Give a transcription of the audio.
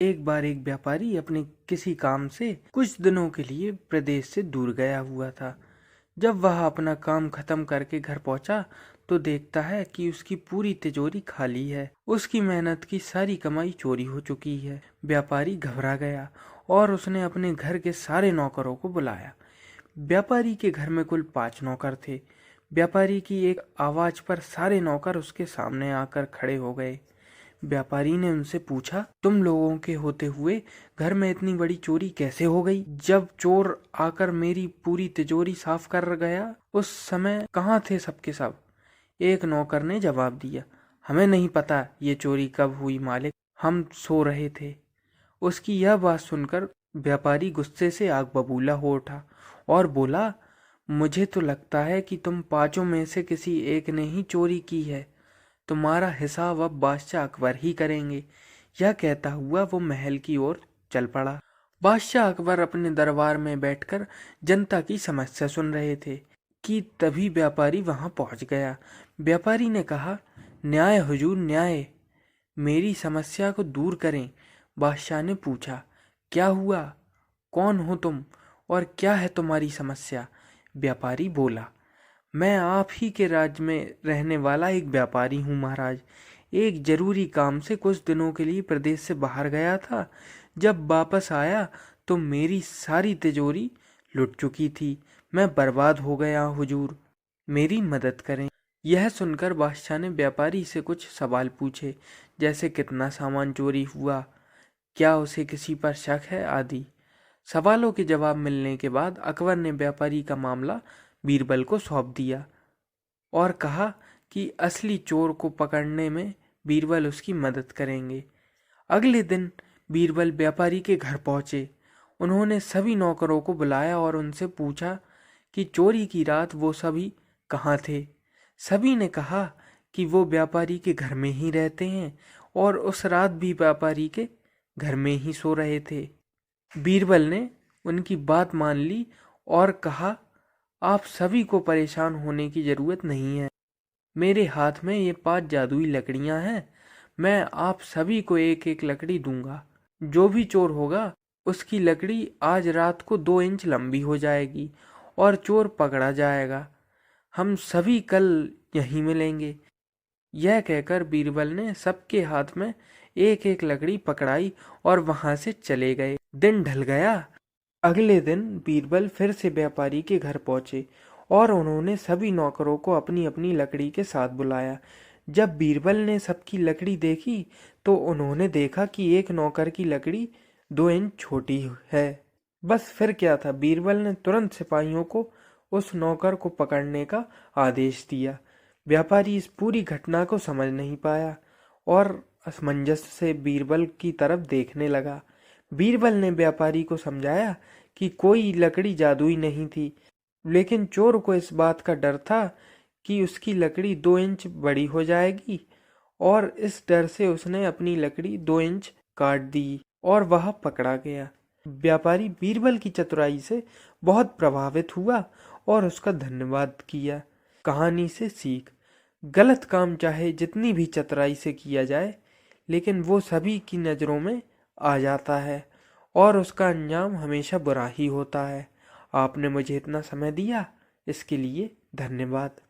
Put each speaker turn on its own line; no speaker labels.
एक बार एक व्यापारी अपने किसी काम से कुछ दिनों के लिए प्रदेश से दूर गया हुआ था। जब वह अपना काम खत्म करके घर पहुंचा तो देखता है कि उसकी पूरी तिजोरी खाली है। उसकी मेहनत की सारी कमाई चोरी हो चुकी है। व्यापारी घबरा गया और उसने अपने घर के सारे नौकरों को बुलाया। व्यापारी के घर में कुल 5 नौकर थे। व्यापारी की एक आवाज पर सारे नौकर उसके सामने आकर खड़े हो गए। व्यापारी ने उनसे पूछा, तुम लोगों के होते हुए घर में इतनी बड़ी चोरी कैसे हो गई? जब चोर आकर मेरी पूरी तिजोरी साफ कर गया उस समय कहाँ थे सबके सब? एक नौकर ने जवाब दिया, हमें नहीं पता ये चोरी कब हुई मालिक, हम सो रहे थे। उसकी यह बात सुनकर व्यापारी गुस्से से आग बबूला हो उठा और बोला, मुझे तो लगता है कि तुम पांचों में से किसी एक ने ही चोरी की है। तुम्हारा हिसाब अब बादशाह अकबर ही करेंगे। यह कहता हुआ वो महल की ओर चल पड़ा। बादशाह अकबर अपने दरबार में बैठकर जनता की समस्या सुन रहे थे कि तभी व्यापारी वहां पहुंच गया। व्यापारी ने कहा, न्याय हुजूर न्याय, मेरी समस्या को दूर करें। बादशाह ने पूछा, क्या हुआ? कौन हो तुम और क्या है तुम्हारी समस्या? व्यापारी बोला, मैं आप ही के राज्य में रहने वाला एक व्यापारी हूँ महाराज। एक जरूरी काम से कुछ दिनों के लिए प्रदेश से बाहर गया था। जब वापस आया तो मेरी सारी तिजोरी लुट चुकी थी। मैं बर्बाद हो गया हुजूर, मेरी मदद करें। यह सुनकर बादशाह ने व्यापारी से कुछ सवाल पूछे, जैसे कितना सामान चोरी हुआ, क्या उसे किसी पर शक है आदि। सवालों के जवाब मिलने के बाद अकबर ने व्यापारी का मामला बीरबल को सौंप दिया और कहा कि असली चोर को पकड़ने में बीरबल उसकी मदद करेंगे। अगले दिन बीरबल व्यापारी के घर पहुंचे। उन्होंने सभी नौकरों को बुलाया और उनसे पूछा कि चोरी की रात वो सभी कहाँ थे। सभी ने कहा कि वो व्यापारी के घर में ही रहते हैं और उस रात भी व्यापारी के घर में ही सो रहे थे। बीरबल ने उनकी बात मान ली और कहा, आप सभी को परेशान होने की जरूरत नहीं है। मेरे हाथ में ये 5 जादुई लकड़ियां हैं। मैं आप सभी को एक एक लकड़ी दूंगा। जो भी चोर होगा उसकी लकड़ी आज रात को 2 इंच लंबी हो जाएगी और चोर पकड़ा जाएगा। हम सभी कल यहीं मिलेंगे। यह कहकर बीरबल ने सबके हाथ में एक एक लकड़ी पकड़ाई और वहां से चले गए। दिन ढल गया। अगले दिन बीरबल फिर से व्यापारी के घर पहुंचे और उन्होंने सभी नौकरों को अपनी अपनी लकड़ी के साथ बुलाया। जब बीरबल ने सबकी लकड़ी देखी तो उन्होंने देखा कि एक नौकर की लकड़ी 2 इंच छोटी है। बस फिर क्या था, बीरबल ने तुरंत सिपाहियों को उस नौकर को पकड़ने का आदेश दिया। व्यापारी इस पूरी घटना को समझ नहीं पाया और असमंजस से बीरबल की तरफ देखने लगा। बीरबल ने व्यापारी को समझाया कि कोई लकड़ी जादुई नहीं थी, लेकिन चोर को इस बात का डर था कि उसकी लकड़ी 2 इंच बड़ी हो जाएगी और इस डर से उसने अपनी लकड़ी 2 इंच काट दी और वह पकड़ा गया। व्यापारी बीरबल की चतुराई से बहुत प्रभावित हुआ और उसका धन्यवाद किया। कहानी से सीख, गलत काम चाहे जितनी भी चतुराई से किया जाए, लेकिन वो सभी की नज़रों में आ जाता है और उसका अंजाम हमेशा बुरा ही होता है। आपने मुझे इतना समय दिया, इसके लिए धन्यवाद।